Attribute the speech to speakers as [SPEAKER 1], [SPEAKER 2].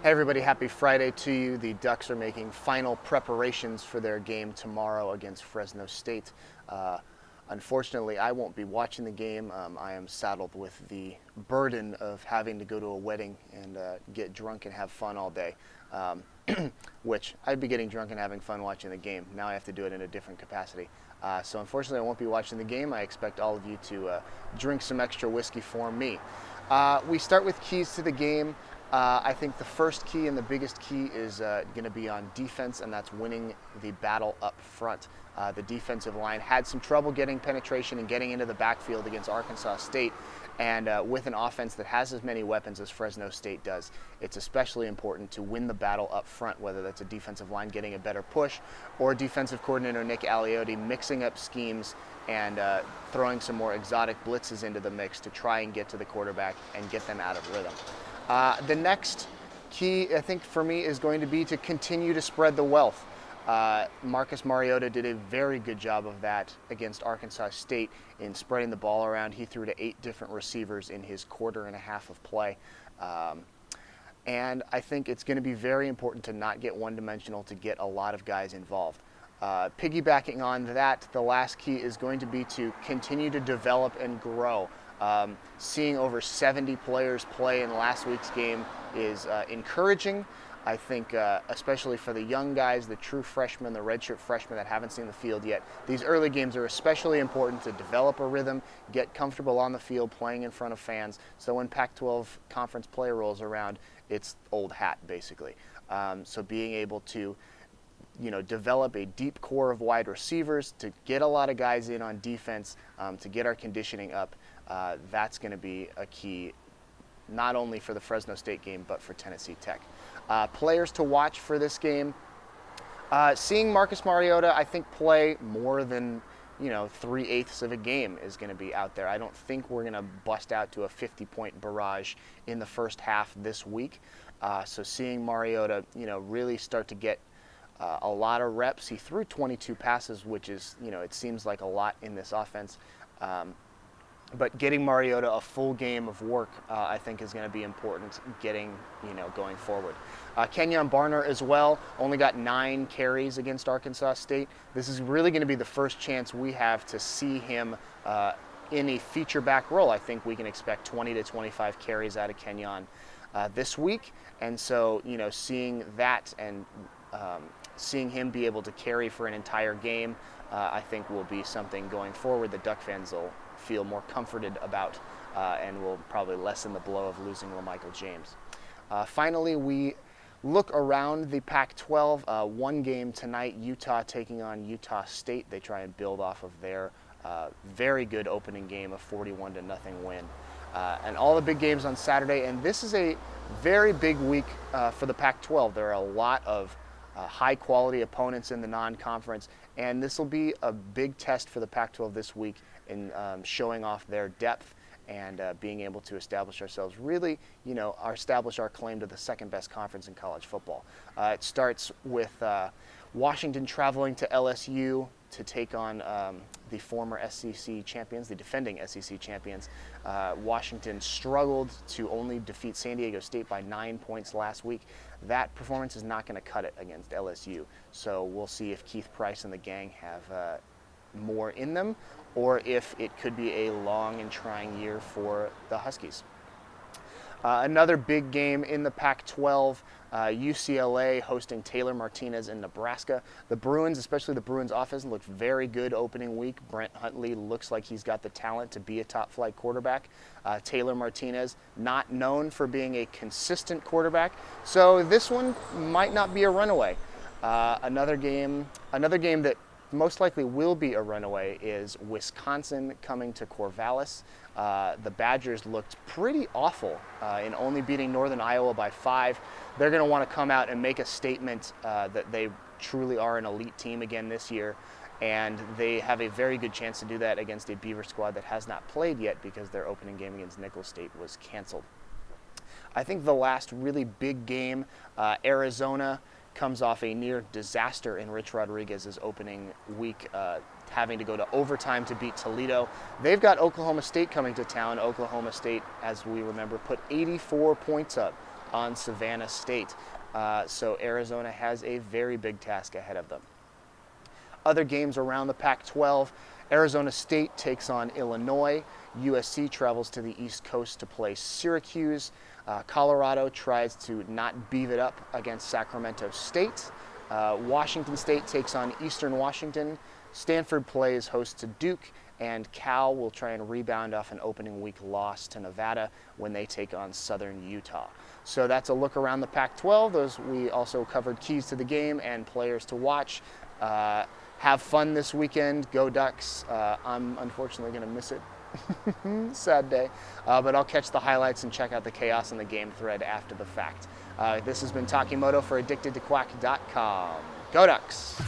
[SPEAKER 1] Hey everybody, happy Friday to you. The Ducks are making final preparations for their game tomorrow against Fresno State. Unfortunately, I won't be watching the game. I am saddled with the burden of having to go to a wedding and get drunk and have fun all day, which I'd be getting drunk and having fun watching the game. Now I have to do it in a different capacity. So unfortunately, I won't be watching the game. I expect all of you to drink some extra whiskey for me. We start with keys to the game. I think the first key and the biggest key is going to be on defense, and that's winning the battle up front. The defensive line had some trouble getting penetration and getting into the backfield against Arkansas State, and with an offense that has as many weapons as Fresno State does, it's especially important to win the battle up front, whether that's a defensive line getting a better push or defensive coordinator Nick Aliotti mixing up schemes and throwing some more exotic blitzes into the mix to try and get to the quarterback and get them out of rhythm. The next key, I think, for me is going to be to continue to spread the wealth. Marcus Mariota did a very good job of that against Arkansas State in spreading the ball around. He threw to 8 different receivers in his quarter and a half of play. And I think it's going to be very important to not get one-dimensional, to get a lot of guys involved. Piggybacking on that, the last key is going to be to continue to develop and grow. Seeing over 70 players play in last week's game is encouraging. I think especially for the young guys, the true freshmen, the redshirt freshmen that haven't seen the field yet, these early games are especially important to develop a rhythm, get comfortable on the field playing in front of fans, so when Pac-12 conference play rolls around, it's old hat basically. So being able to develop a deep core of wide receivers, to get a lot of guys in on defense, to get our conditioning up, that's going to be a key, not only for the Fresno State game, but for Tennessee Tech. Players to watch for this game, seeing Marcus Mariota, I think, play more than 3/8 of a game is going to be out there. I don't think we're going to bust out to a 50-point barrage in the first half this week. So seeing Mariota, really start to get a lot of reps. He threw 22 passes, which is, it seems like a lot in this offense. But getting Mariota a full game of work, I think, is going to be important going forward. Kenyon Barner as well, only got 9 carries against Arkansas State. This is really going to be the first chance we have to see him in a feature back role. I think we can expect 20 to 25 carries out of Kenyon this week. And so, seeing that and seeing him be able to carry for an entire game, I think will be something going forward that Duck fans will feel more comforted about and will probably lessen the blow of losing LaMichael James. Finally, we look around the Pac-12. One game tonight, Utah taking on Utah State. They try and build off of their very good opening game, a 41-0 win. And all the big games on Saturday, and this is a very big week for the Pac-12. There are a lot of high-quality opponents in the non-conference, and this will be a big test for the Pac-12 this week in showing off their depth and being able to establish ourselves, really, establish our claim to the second-best conference in college football. It starts with Washington traveling to LSU to take on the former SEC champions, the defending SEC champions. Washington struggled to only defeat San Diego State by 9 points last week. That performance is not going to cut it against LSU. So we'll see if Keith Price and the gang have more in them, or if it could be a long and trying year for the Huskies. Another big game in the Pac-12, UCLA hosting Taylor Martinez in Nebraska. The Bruins, especially the Bruins offense, looked very good opening week. Brent Huntley looks like he's got the talent to be a top-flight quarterback. Taylor Martinez, not known for being a consistent quarterback, so this one might not be a runaway. Another game that most likely will be a runaway is Wisconsin coming to Corvallis. The Badgers looked pretty awful in only beating Northern Iowa by 5. They're going to want to come out and make a statement that they truly are an elite team again this year, and they have a very good chance to do that against a Beaver squad that has not played yet because their opening game against Nicholls State was canceled. I think the last really big game, Arizona comes off a near disaster in Rich Rodriguez's opening week, having to go to overtime to beat Toledo. They've got Oklahoma State coming to town. Oklahoma State, as we remember, put 84 points up on Savannah State. So Arizona has a very big task ahead of them. Other games around the Pac-12, Arizona State takes on Illinois. USC travels to the East Coast to play Syracuse. Colorado tries to not beef it up against Sacramento State. Washington State takes on Eastern Washington. Stanford plays host to Duke, and Cal will try and rebound off an opening week loss to Nevada when they take on Southern Utah. So that's a look around the Pac-12. We also covered keys to the game and players to watch. Have fun this weekend. Go Ducks. I'm unfortunately going to miss it. Sad day. But I'll catch the highlights and check out the chaos in the game thread after the fact. This has been Takimoto for AddictedToQuack.com. Go Ducks!